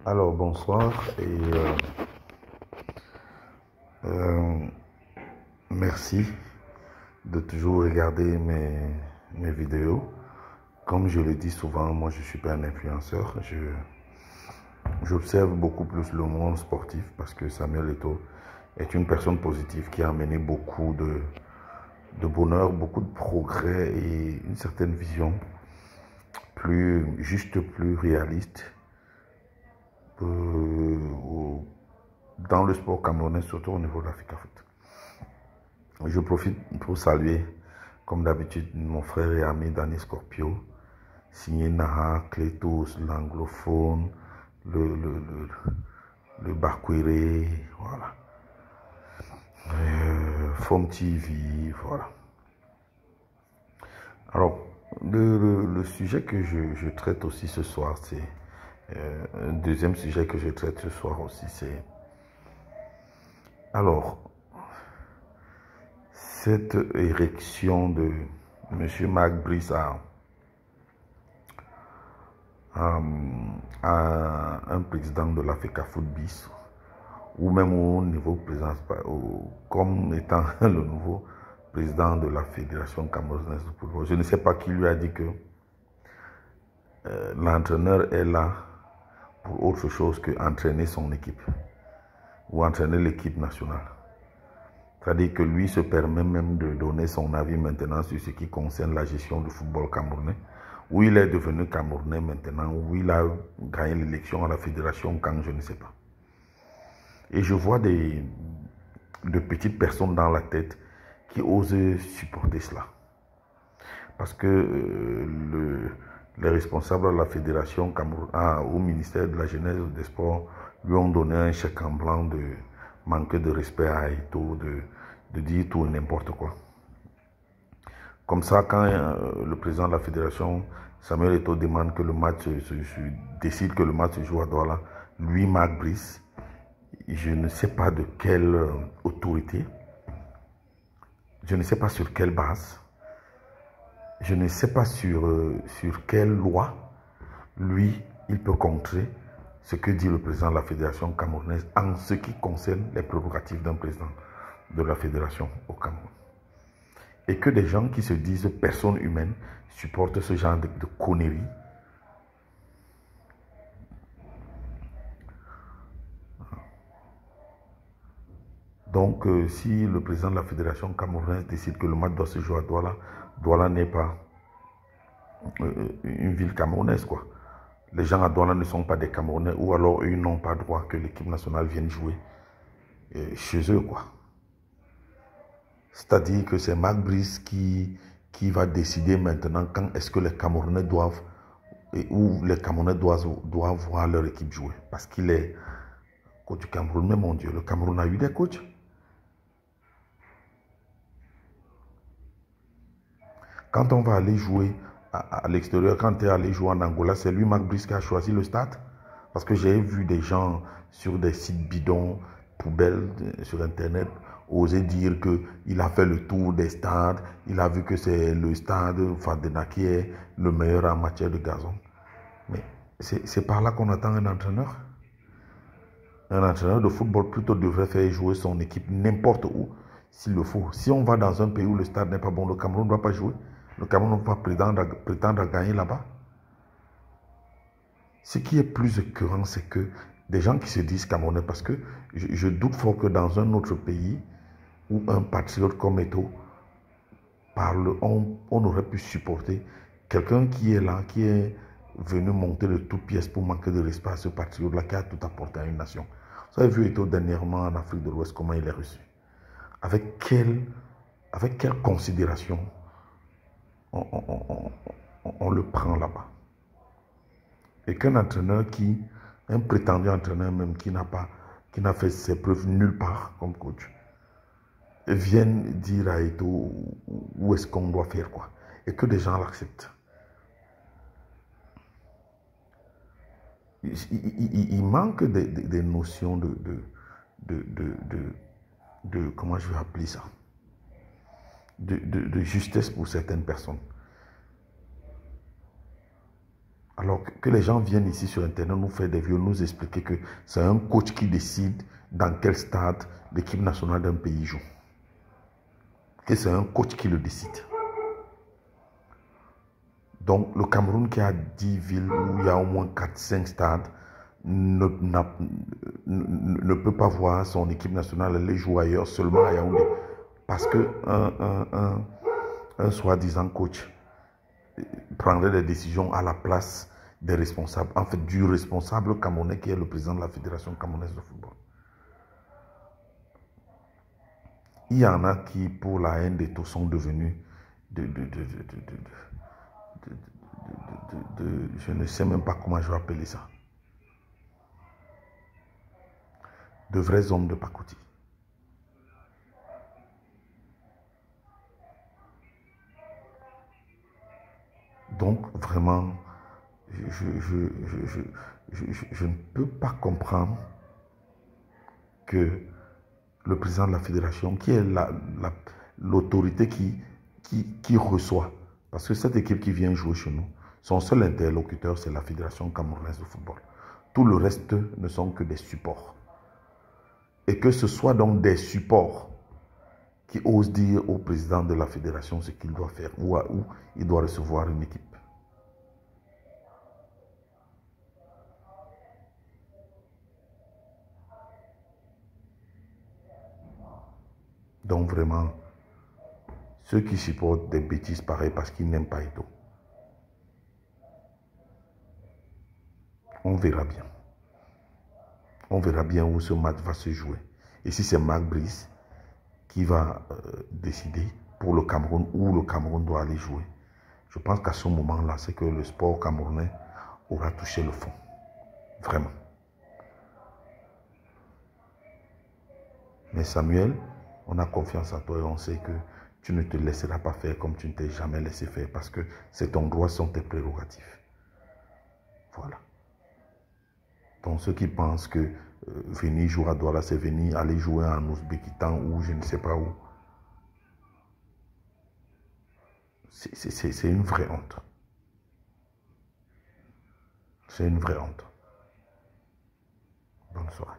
Alors, bonsoir euh, merci de toujours regarder mes vidéos. Comme je le dis souvent, moi je ne suis pas un influenceur. J'observe beaucoup plus le monde sportif parce que Samuel Eto'o est une personne positive qui a amené beaucoup de bonheur, beaucoup de progrès et une certaine vision plus juste, plus réaliste dans le sport camerounais, surtout au niveau de l'Africa Foot. Je profite pour saluer, comme d'habitude, mon frère et ami Danny Scorpio, signé Naha, Cletus, l'anglophone, le Bakwere, voilà. Fom TV, voilà. Alors, le sujet que je traite aussi ce soir, c'est un deuxième sujet que je traite ce soir aussi, c'est alors cette érection de M. Marc Brice à un président de l'Africa Foot bis, ou même au niveau président, comme étant le nouveau président de la Fédération camerounaise de football. Je ne sais pas qui lui a dit que l'entraîneur est là pour autre chose qu'entraîner son équipe ou entraîner l'équipe nationale. C'est-à-dire que lui se permet même de donner son avis maintenant sur ce qui concerne la gestion du football camerounais, où il est devenu camerounais maintenant, où il a gagné l'élection à la fédération quand je ne sais pas. Et je vois de petites personnes dans la tête qui osent supporter cela. Parce que les responsables de la fédération au ministère de la Jeunesse et des Sports lui ont donné un chèque en blanc de manquer de respect à Eto'o, de dire tout et n'importe quoi. Comme ça, quand le président de la fédération, Samuel Eto'o, demande que le match décide que le match se joue à Douala, lui, Marc Brice, je ne sais pas de quelle autorité, je ne sais pas sur quelle base, je ne sais pas sur quelle loi, lui, il peut contrer ce que dit le président de la fédération camerounaise en ce qui concerne les prérogatives d'un président de la fédération au Cameroun. Et que des gens qui se disent personnes humaines supportent ce genre de conneries. Donc, si le président de la fédération camerounaise décide que le match doit se jouer à Douala, Douala n'est pas une ville camerounaise, quoi. Les gens à Douala ne sont pas des Camerounais, ou alors eux n'ont pas droit que l'équipe nationale vienne jouer chez eux, quoi. C'est-à-dire que c'est Marc Brice qui va décider maintenant quand est-ce que les Camerounais doivent, ou les Camerounais doivent voir leur équipe jouer. Parce qu'il est coach du Cameroun, mais mon Dieu, le Cameroun a eu des coachs. Quand on va aller jouer à l'extérieur, quand tu es allé jouer en Angola, c'est lui, Marc Brice, qui a choisi le stade. Parce que j'ai vu des gens sur des sites bidons, poubelles sur Internet, oser dire qu'il a fait le tour des stades, il a vu que c'est le stade Fadena qui est le meilleur en matière de gazon. Mais c'est par là qu'on attend un entraîneur. Un entraîneur de football plutôt devrait faire jouer son équipe n'importe où, s'il le faut. Si on va dans un pays où le stade n'est pas bon, le Cameroun ne doit pas jouer. Le Cameroun va prétendre à gagner là-bas. Ce qui est plus écœurant, c'est que des gens qui se disent Camerounais, parce que je doute fort que dans un autre pays où un patriote comme Eto'o parle, on aurait pu supporter quelqu'un qui est là, qui est venu monter de toutes pièces pour manquer de respect à ce patriote-là qui a tout apporté à une nation. Vous avez vu Eto'o dernièrement en Afrique de l'Ouest, comment il est reçu. Avec quelle considération on le prend là-bas. Et qu'un entraîneur un prétendu entraîneur même qui n'a fait ses preuves nulle part comme coach, vienne dire à Eto'o où est-ce qu'on doit faire quoi. Et que des gens l'acceptent. Il manque des notions de comment je vais appeler ça, de justesse pour certaines personnes. Alors que les gens viennent ici sur Internet nous faire des vidéos, nous expliquer que c'est un coach qui décide dans quel stade l'équipe nationale d'un pays joue. Que c'est un coach qui le décide. Donc le Cameroun qui a 10 villes où il y a au moins 4-5 stades ne peut pas voir son équipe nationale aller jouer ailleurs, seulement à Yaoundé. Parce que un soi-disant coach prendrait des décisions à la place des responsables, en fait du responsable camerounais qui est le président de la Fédération camerounaise de football. Il y en a qui, pour la haine des taux, sont devenus je ne sais même pas comment je vais appeler ça. De vrais hommes de pacotille. Donc, vraiment, je ne peux pas comprendre que le président de la fédération, qui est l'autorité qui reçoit, parce que cette équipe qui vient jouer chez nous, son seul interlocuteur, c'est la Fédération camerounaise de football. Tout le reste ne sont que des supports. Et que ce soit donc des supports qui osent dire au président de la fédération ce qu'il doit faire, où il doit recevoir une équipe. Donc vraiment, ceux qui supportent des bêtises pareilles parce qu'ils n'aiment pas Eto'o, on verra bien. On verra bien où ce match va se jouer. Et si c'est Marc Brice qui va décider pour le Cameroun où le Cameroun doit aller jouer, je pense qu'à ce moment-là, c'est que le sport camerounais aura touché le fond. Vraiment. Mais Samuel, on a confiance en toi et on sait que tu ne te laisseras pas faire comme tu ne t'es jamais laissé faire parce que c'est ton droit, sont tes prérogatives. Voilà. Donc ceux qui pensent que venir jouer à Douala, c'est venir aller jouer en Ouzbékistan ou je ne sais pas où. C'est une vraie honte. C'est une vraie honte. Bonne soirée.